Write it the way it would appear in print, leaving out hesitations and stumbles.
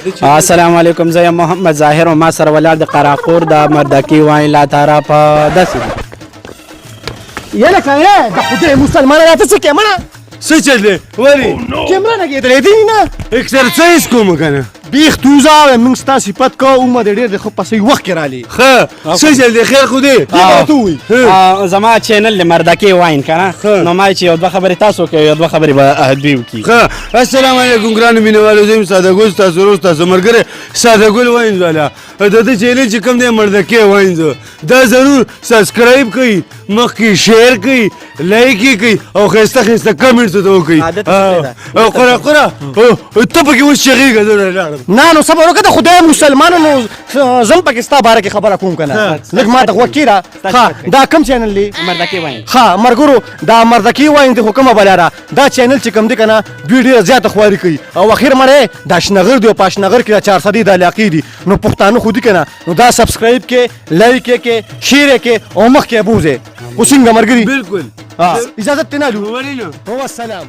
السلام علیکم، زه یم محمد ظاهر او ما سره ولاړ د قراقور د مردکي واین لا تاره په داسې یله کنه د خدای مسلمان راته څه کېمنه څه چل دی ولې کیمره لګېدلې دي نه اکسرسایز کوم کنه بیخ توزه موږ ستا صفت کوو عمر د ډېر د خو په صحیح وخت کې رالې ښه څه چل دی خیر خو دی ته ووایي زما چینل د مردکي واین کنه نو ما چې یو دوه خبرې تاسو کوئ یو دوه خبرې به دوی وکړي ښه السلام علیکم ګرانو مینهوالو زه یم ساده ګل ستاسو ورور ستاسو ملګری ساده ګل واین والا د ده چینل چې کوم دی مردکي واین دا ضرور سبسکرایب کوئ مخکې شیر کوئ لایک یې کوئ او ښایسته ښایسته کمنټس ورته وکوئ او قره ته پکې اوس چغېږه زه لاړم نه نو صبر وکړه د خدای مسلمانو نو زم پکې ستا باره کې خبره کوم که نه لږ ما ته غوږ کېږده ښه دا کوم چینل دی مردکي واین ښه ملګرو دا مردکي واین دی خو کومه بلاره دا چینل چې کوم دی که نه دوی ډېره زیاته خواري کوي او اخر مړی دا اشنغر دی او په اشنغر کې دا 400 د علاقې دي نو پښتانه خو دي که نه نو دا سبسکرایب کې لایک یې کې شیر یې کې او مخکې یې بوځې خو څنګه ملګري بالکل اجازت تنالو ولې نه هو السلام